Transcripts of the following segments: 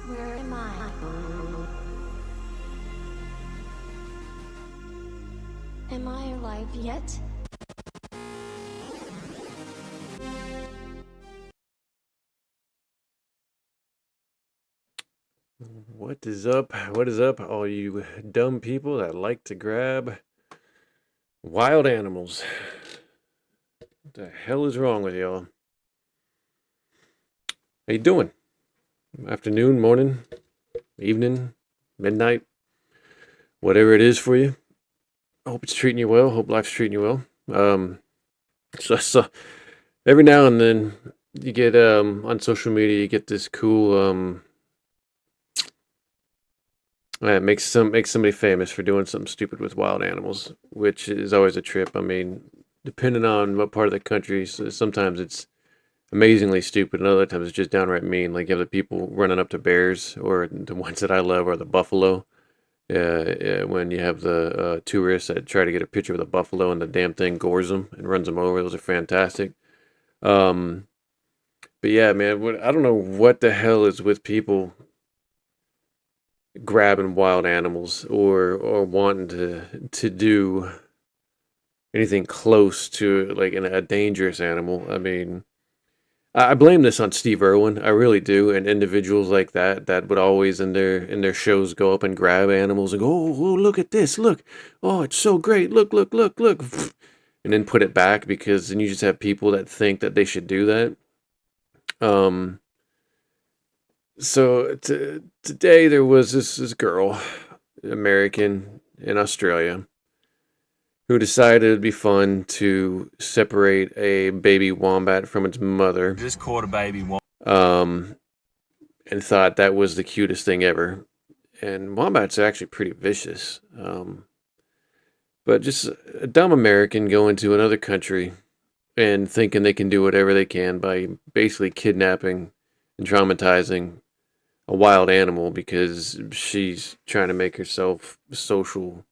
Where am I? Am I alive yet? What is up? What is up, all you dumb people that like to grab wild animals? What the hell is wrong with y'all? How you doing? Afternoon, morning, evening, midnight, whatever it is for you. Hope it's treating you well. Hope life's treating you well. So every now and then you get on social media you get this cool makes somebody famous for doing something stupid with wild animals, which is always a trip. I mean, depending on what part of the country, sometimes it's amazingly stupid, and other times it's just downright mean. Like you have the people running up to bears, or the ones that I love are the buffalo. When you have the tourists that try to get a picture with a buffalo and the damn thing gores them and runs them over, those are fantastic. Um, but yeah, man, I don't know what the hell is with people grabbing wild animals or wanting to do anything close to like a dangerous animal. I mean, I blame this on Steve Irwin. I really do, and individuals like that would always in their shows go up and grab animals and go, oh, look at this, look, oh, it's so great, look, and then put it back because then you just have people that think that they should do that. Um, so today there was this girl, American in Australia, who decided it'd be fun to separate a baby wombat from its mother. Just caught a baby one. Um, and thought that was the cutest thing ever. And wombats are actually pretty vicious. But just a dumb American going to another country and thinking they can do whatever they can by basically kidnapping and traumatizing a wild animal because she's trying to make herself social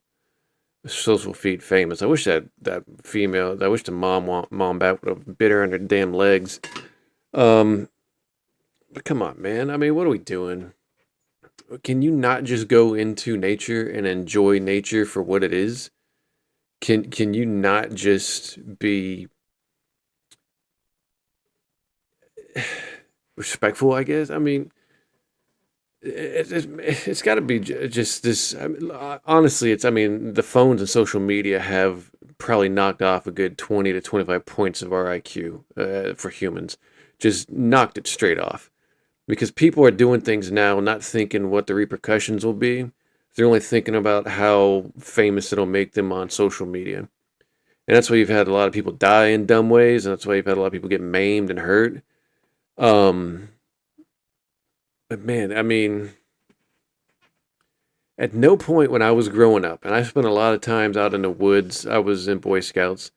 feat famous. I wish that female, I wish the mom bat would have bit her on her damn legs. Um, but come on, man. I mean, what are we doing? Can you not just go into nature and enjoy nature for what it is? Can you not just be respectful? I guess. I mean, it's got to be just this. I mean, honestly, it's. I mean, the phones and social media have probably knocked off a good 20 to 25 points of our IQ for humans. Just knocked it straight off. Because people are doing things now not thinking what the repercussions will be. They're only thinking about how famous it'll make them on social media. And that's why you've had a lot of people die in dumb ways, and that's why you've had a lot of people get maimed and hurt. Um, but man, I mean, at no point when I was growing up, and I spent a lot of times out in the woods, I was in Boy Scouts,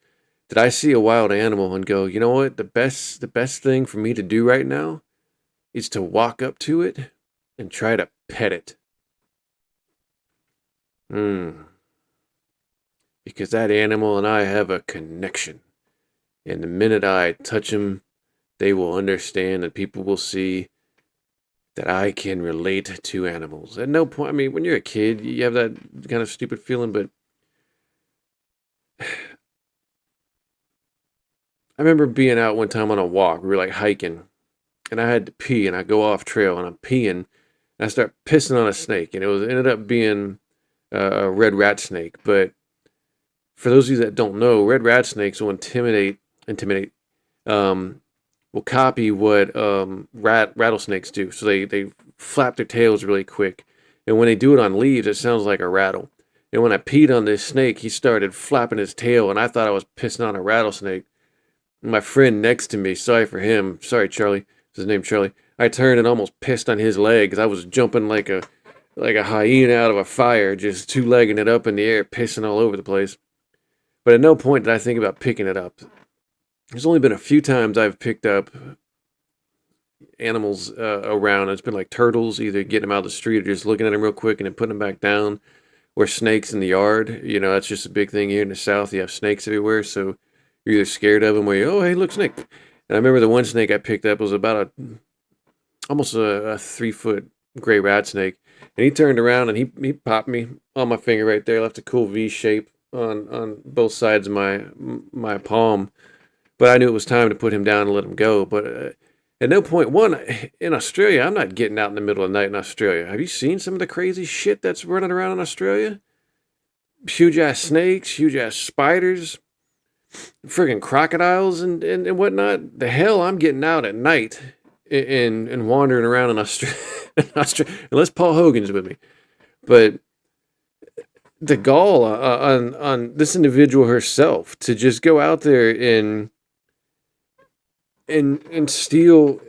did I see a wild animal and go, you know what, the best thing for me to do right now is to walk up to it and try to pet it. Hmm. Because that animal and I have a connection. And the minute I touch them, they will understand and people will see that I can relate to animals. At no point, I mean, when you're a kid, you have that kind of stupid feeling, but I remember being out one time on a walk. We were like hiking, and I had to pee, and I go off trail, and I'm peeing, and I start pissing on a snake, and ended up being a red rat snake. But for those of you that don't know, red rat snakes will intimidate, um, will copy what rattlesnakes do. So they flap their tails really quick, and when they do it on leaves, it sounds like a rattle. And when I peed on this snake, he started flapping his tail, and I thought I was pissing on a rattlesnake. My friend next to me, sorry for him, sorry Charlie, his name Charlie. I turned and almost pissed on his leg because I was jumping like a hyena out of a fire, just two-legging it up in the air, pissing all over the place. But at no point did I think about picking it up. There's only been a few times I've picked up animals around. It's been like turtles, either getting them out of the street or just looking at them real quick and then putting them back down. Or snakes in the yard. You know, that's just a big thing here in the South. You have snakes everywhere, so you're either scared of them or you, oh, hey, look, snake. And I remember the one snake I picked up was about almost a 3 foot gray rat snake. And he turned around and he popped me on my finger right there, left a cool V shape on both sides of my palm. But I knew it was time to put him down and let him go. But at no point, one, in Australia, I'm not getting out in the middle of the night in Australia. Have you seen some of the crazy shit that's running around in Australia? Huge ass snakes, huge ass spiders, friggin' crocodiles and whatnot. The hell, I'm getting out at night and wandering around in Australia, unless Paul Hogan's with me. But the gall on this individual herself to just go out there and steal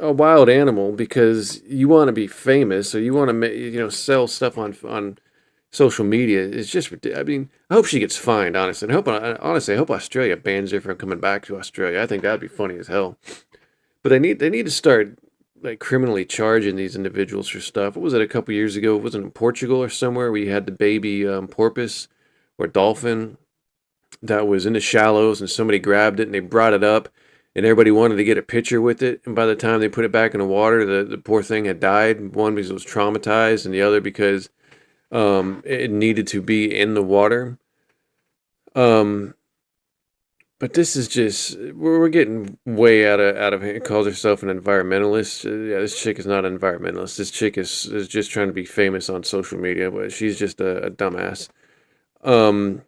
a wild animal because you want to be famous or you want to sell stuff on social media is just ridiculous. I mean, I hope she gets fined, honestly. I hope Australia bans her from coming back to Australia. I think that'd be funny as hell. But they need to start like criminally charging these individuals for stuff. What was it a couple years ago? Was it in Portugal or somewhere where you had the baby porpoise or dolphin that was in the shallows and somebody grabbed it and they brought it up and everybody wanted to get a picture with it. And by the time they put it back in the water, the poor thing had died. One because it was traumatized and the other because it needed to be in the water. But this is just we're getting way out of hand. Calls herself an environmentalist. Yeah, this chick is not an environmentalist. This chick is just trying to be famous on social media, but she's just a dumbass. Um,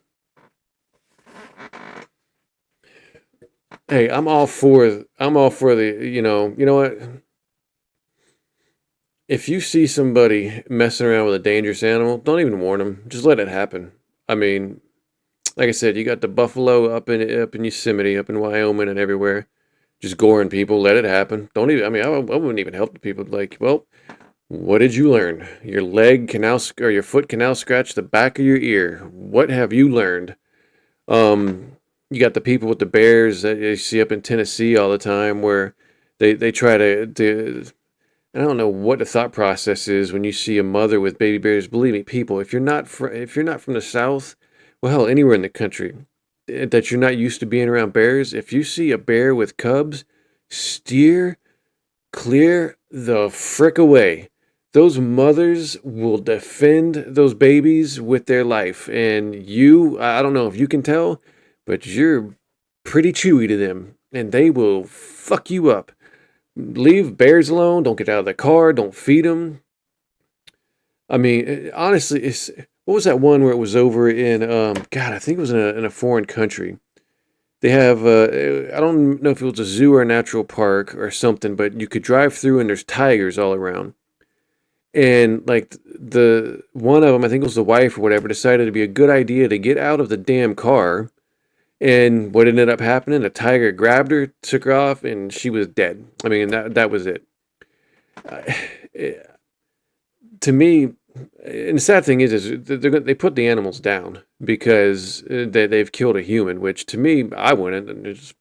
hey, I'm all for the you know what? If you see somebody messing around with a dangerous animal, don't even warn them. Just let it happen. I mean, like I said, you got the buffalo up in Yosemite, up in Wyoming, and everywhere, just goring people. Let it happen. Don't even. I mean, I wouldn't even help the people. Like, well, what did you learn? Your leg can now, or your foot can now scratch the back of your ear. What have you learned? You got the people with the bears that you see up in Tennessee all the time, where they try to. I don't know what the thought process is when you see a mother with baby bears. Believe me, people, if you're not from the South, well, hell, anywhere in the country that you're not used to being around bears, if you see a bear with cubs, steer clear the frick away. Those mothers will defend those babies with their life, and I don't know if you can tell, but you're pretty chewy to them, and they will fuck you up. Leave bears alone. Don't get out of the car. Don't feed them. I mean, honestly, what was that one where it was over in God? I think it was in a foreign country. They have I don't know if it was a zoo or a natural park or something, but you could drive through and there's tigers all around. And like the one of them, I think it was the wife or whatever, decided it'd be a good idea to get out of the damn car. And what ended up happening? A tiger grabbed her, took her off, and she was dead. I mean, that was it. Uh, to me, and the sad thing is they put the animals down because they've killed a human, which to me, I wouldn't. And it's,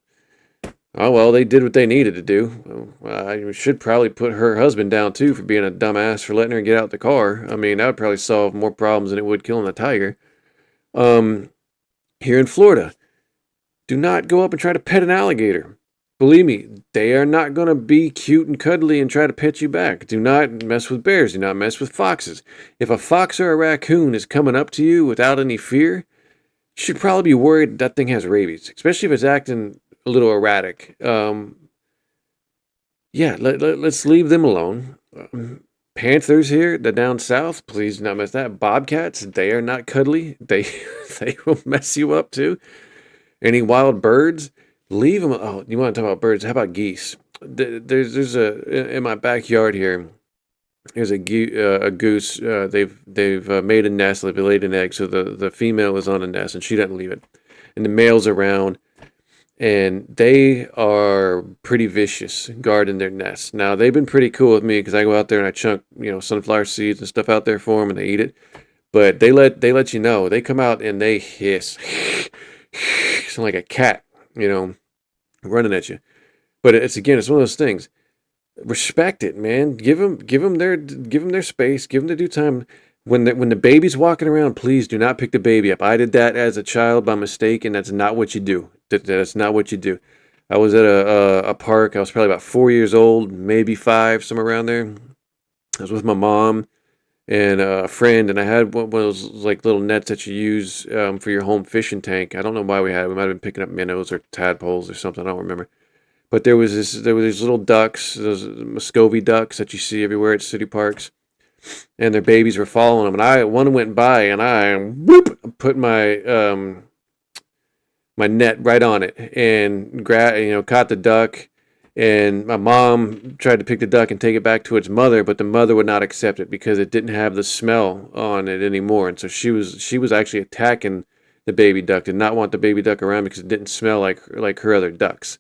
oh, well, they did what they needed to do. Well, I should probably put her husband down too for being a dumbass for letting her get out the car. I mean, that would probably solve more problems than it would killing a tiger. Um, Here in Florida, do not go up and try to pet an alligator. Believe me, they are not going to be cute and cuddly and try to pet you back. Do not mess with bears. Do not mess with foxes. If a fox or a raccoon is coming up to you without any fear, you should probably be worried that thing has rabies, especially if it's acting a little erratic. Yeah, let's leave them alone. Panthers here, the down south, please do not mess that. Bobcats, they are not cuddly. They will mess you up too. Any wild birds, leave them. Oh, you want to talk about birds? How about geese? There's in my backyard here. There's a goose. They've made a nest. They've laid an egg. So the female is on a nest and she doesn't leave it. And the male's around, and they are pretty vicious guarding their nests. Now they've been pretty cool with me because I go out there and I chunk sunflower seeds and stuff out there for them and they eat it. But they let you know. They come out and they hiss. Sound like a cat, running at you. But it's one of those things. Respect it, man. Give them their space. Give them their due time. When the baby's walking around, please do not pick the baby up. I did that as a child by mistake, and that's not what you do. That's not what you do. I was at a park. I was probably about 4 years old, maybe five, somewhere around there. I was with my mom and a friend, and I had one of those like little nets that you use for your home fishing tank. I don't know why we had it. We might have been picking up minnows or tadpoles or something. I don't remember. But there were these little ducks, those Muscovy ducks that you see everywhere at city parks, and their babies were following them. And one went by, and I whoop, put my net right on it and caught the duck. And my mom tried to pick the duck and take it back to its mother, but the mother would not accept it because it didn't have the smell on it anymore. And so she was actually attacking the baby duck, did not want the baby duck around because it didn't smell like her other ducks.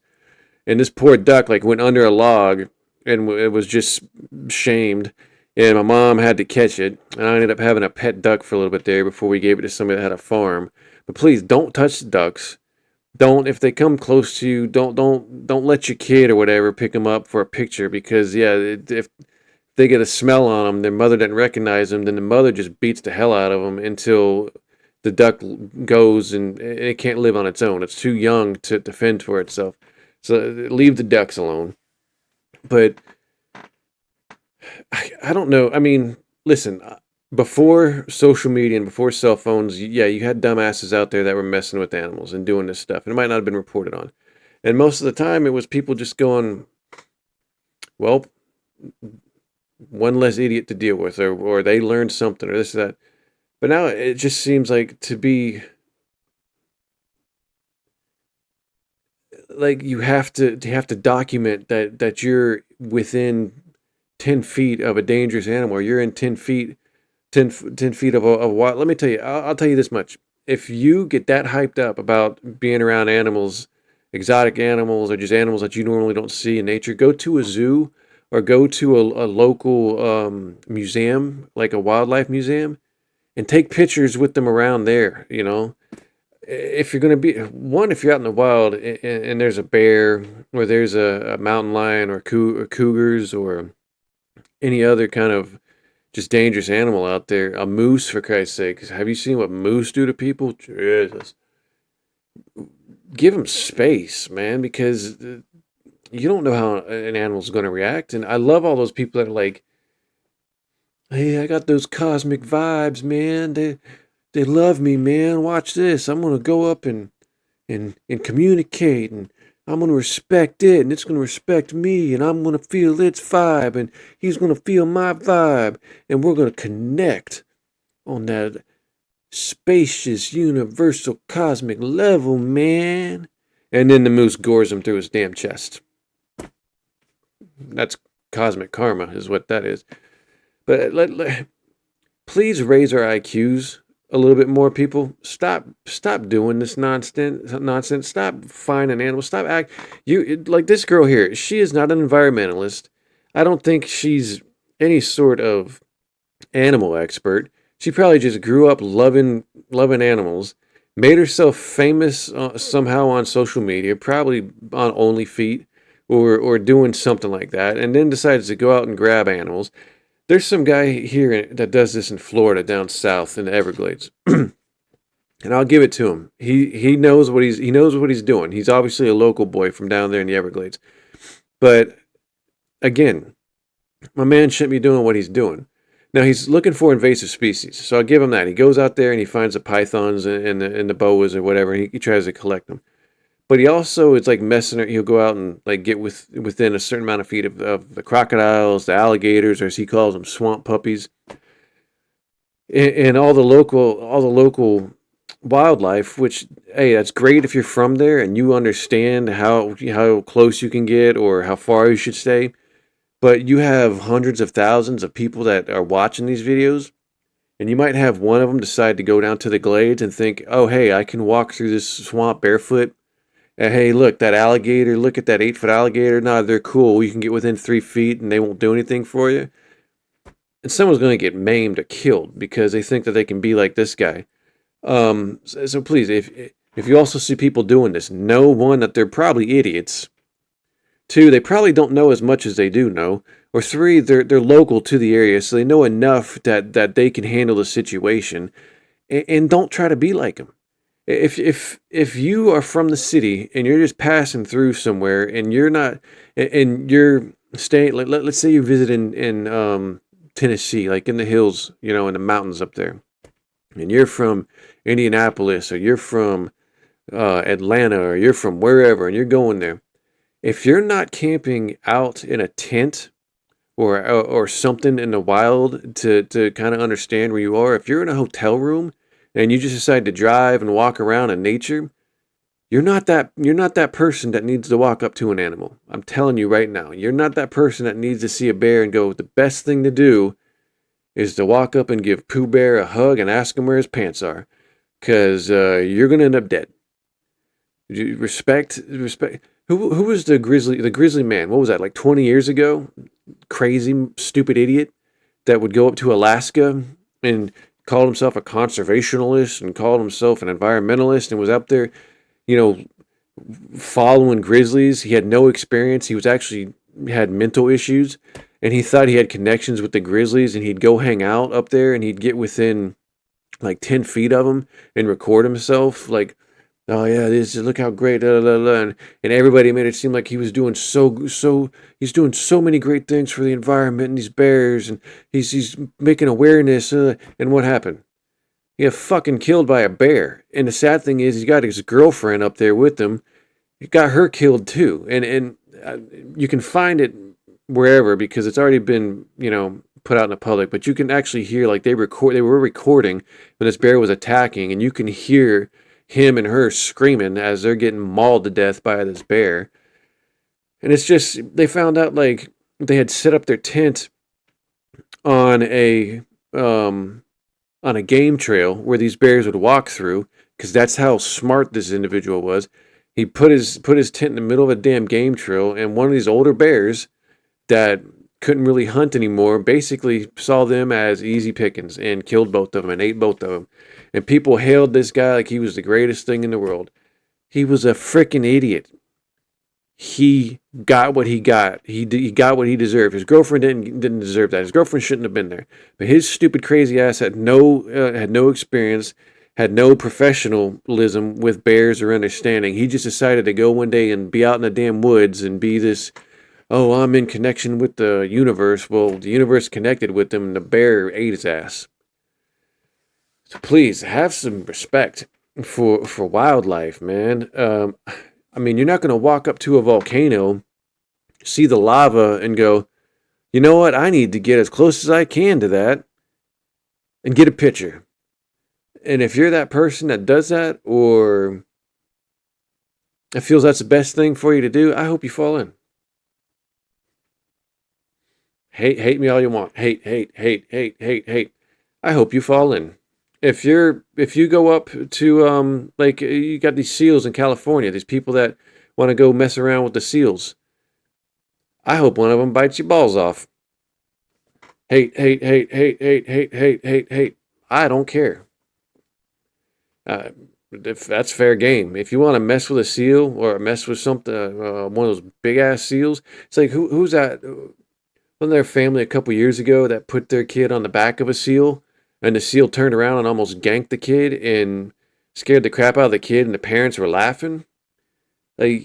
And this poor duck like went under a log and it was just shamed. And my mom had to catch it, and I ended up having a pet duck for a little bit there before we gave it to somebody that had a farm. But please don't touch the ducks. Don't, if they come close to you, don't let your kid or whatever pick them up for a picture, because yeah, if they get a smell on them, their mother doesn't recognize them, then the mother just beats the hell out of them until the duck goes and it can't live on its own. It's too young to fend for itself. So leave the ducks alone. But I don't know. I mean, listen, before social media and before cell phones, yeah, you had dumbasses out there that were messing with animals and doing this stuff, and it might not have been reported on. And most of the time, it was people just going, well, one less idiot to deal with, or they learned something, or this or that. But now it just seems like to be like you have to document that you're within 10 feet of a dangerous animal, or you're in 10 feet 10 feet of what. Let me tell you, I'll tell you this much. If you get that hyped up about being around animals, exotic animals, or just animals that you normally don't see in nature, go to a zoo or go to a local museum, like a wildlife museum, and take pictures with them around there. If you're going to be one, if you're out in the wild and there's a bear, or there's a mountain lion, or cougars, or any other kind of just dangerous animal out there, a moose, for Christ's sake. Have you seen what moose do to people? Jesus. Give them space, man, because you don't know how an animal's going to react. And I love all those people that are like, hey, I got those cosmic vibes, man. They love me, man. Watch this. I'm going to go up and communicate, and I'm going to respect it, and it's going to respect me, and I'm going to feel its vibe, and he's going to feel my vibe, and we're going to connect on that spacious, universal, cosmic level, man. And then the moose gores him through his damn chest. That's cosmic karma, is what that is. But please raise our IQs a little bit more, people. Stop doing this nonsense. Stop finding animals. Stop like this girl here. She is not an environmentalist. I don't think she's any sort of animal expert. She probably just grew up loving animals, made herself famous somehow on social media, probably on OnlyFeet or doing something like that, and then decides to go out and grab animals. There's some guy here that does this in Florida, down south in the Everglades, and I'll give it to him. He knows what he's doing. He's obviously a local boy from down there in the Everglades, but again, my man shouldn't be doing what he's doing. Now he's looking for invasive species, so I'll give him that. He goes out there and he finds the pythons and the boas or whatever, and he tries to collect them. But he also is like messing. He'll go out and like get within a certain amount of feet of the crocodiles, the alligators, or as he calls them, swamp puppies, and all the local wildlife. Which, hey, that's great if you're from there and you understand how close you can get or how far you should stay. But you have hundreds of thousands of people that are watching these videos, and you might have one of them decide to go down to the glades and think, oh, hey, I can walk through this swamp barefoot. And hey, look, that alligator, look at that 8-foot alligator. Nah, they're cool. You can get within 3 feet and they won't do anything for you. And someone's going to get maimed or killed because they think that they can be like this guy. So please, if you also see people doing this, know, one, that they're probably idiots. Two, they probably don't know as much as they do know. Or three, they're local to the area, so they know enough that they can handle the situation. And don't try to be like them. If you are from the city and you're just passing through somewhere and you're not and you're staying like let's say you visit in Tennessee, like in the hills, in the mountains up there, and you're from Indianapolis or you're from Atlanta or you're from wherever and you're going there. If you're not camping out in a tent or something in the wild to kind of understand where you are, if you're in a hotel room and you just decide to drive and walk around in nature, you're not that person that needs to walk up to an animal. I'm telling you right now, you're not that person that needs to see a bear and go, the best thing to do is to walk up and give Pooh Bear a hug and ask him where his pants are, because you're gonna end up dead. Respect. Who was the grizzly man? What was that, like 20 years ago? Crazy, stupid idiot that would go up to Alaska and called himself a conservationalist and called himself an environmentalist and was up there, you know, following grizzlies. He had no experience. He was actually had mental issues, and he thought he had connections with the grizzlies, and he'd go hang out up there, and he'd get within like 10 feet of them and record himself like, oh yeah, this look how great, and everybody made it seem like he was doing he's doing so many great things for the environment and these bears, and he's making awareness, and what happened? He got fucking killed by a bear. And the sad thing is, he's got his girlfriend up there with him. He got her killed too. And you can find it wherever because it's already been, put out in the public. But you can actually hear, like, they were recording when this bear was attacking, and you can hear him and her screaming as they're getting mauled to death by this bear. And it's just, they found out, like, they had set up their tent on a game trail where these bears would walk through, because that's how smart this individual was. He put his tent in the middle of a damn game trail, and one of these older bears that couldn't really hunt anymore basically saw them as easy pickings and killed both of them and ate both of them. And people hailed this guy like he was the greatest thing in the world. He was a freaking idiot. He got what he got. He got what he deserved. His girlfriend didn't deserve that. His girlfriend shouldn't have been there. But his stupid crazy ass had no experience, had no professionalism with bears or understanding. He just decided to go one day and be out in the damn woods and be this, oh, I'm in connection with the universe. Well, the universe connected with him, and the bear ate his ass. So please have some respect for wildlife, man. I mean, you're not going to walk up to a volcano, see the lava, and go, you know what? I need to get as close as I can to that and get a picture. And if you're that person that does that, or that feels that's the best thing for you to do, I hope you fall in. Hate me all you want. Hate. I hope you fall in. If you go up to like you got these seals in California, these people that want to go mess around with the seals, I hope one of them bites your balls off. Hate. I don't care. If that's fair game. If you want to mess with a seal or mess with something, one of those big ass seals, it's like who's that? Wasn't there a family a couple years ago that put their kid on the back of a seal, and the seal turned around and almost ganked the kid and scared the crap out of the kid, and the parents were laughing? Like,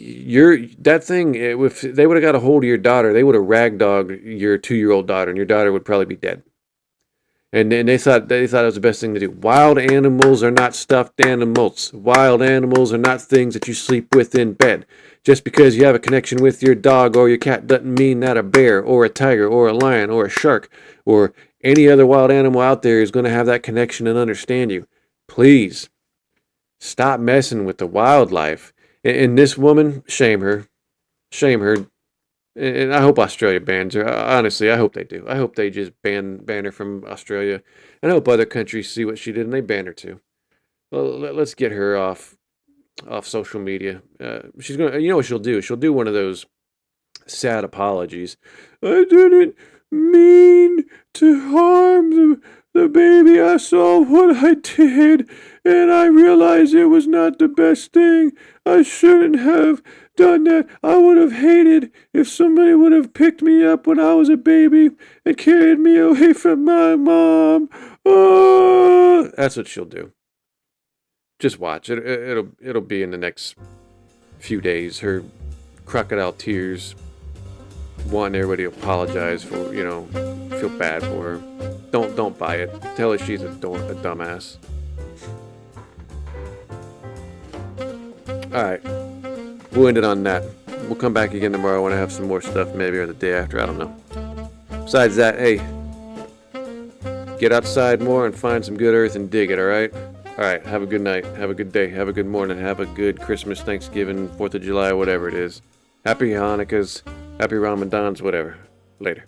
that thing, if they would have got a hold of your daughter, they would have ragdogged your 2-year-old daughter, and your daughter would probably be dead. And they thought it was the best thing to do. Wild animals are not stuffed animals. Wild animals are not things that you sleep with in bed. Just because you have a connection with your dog or your cat doesn't mean that a bear or a tiger or a lion or a shark or any other wild animal out there is going to have that connection and understand you. Please stop messing with the wildlife. And this woman, shame her. Shame her. And I hope Australia bans her. Honestly, I hope they do. I hope they just ban her from Australia. And I hope other countries see what she did and they ban her too. Well, let's get her off social media. She's gonna, you know what she'll do? She'll do one of those sad apologies. I didn't mean to harm the baby. I saw what I did, and I realized it was not the best thing. I shouldn't have done that. I would have hated if somebody would have picked me up when I was a baby and carried me away from my mom. Oh, that's what she'll do. just watch it. It'll be in the next few days. Her crocodile tears, wanting everybody to apologize for, feel bad for her. Don't buy it. Tell her she's a dumbass. All right, we'll end it on that. We'll come back again tomorrow when I have some more stuff, maybe, or the day after. I don't know. Besides that, hey, get outside more and find some good earth and dig it. All right. All right, have a good night, have a good day, have a good morning, have a good Christmas, Thanksgiving, 4th of July, whatever it is. Happy Hanukkahs, happy Ramadans, whatever. Later.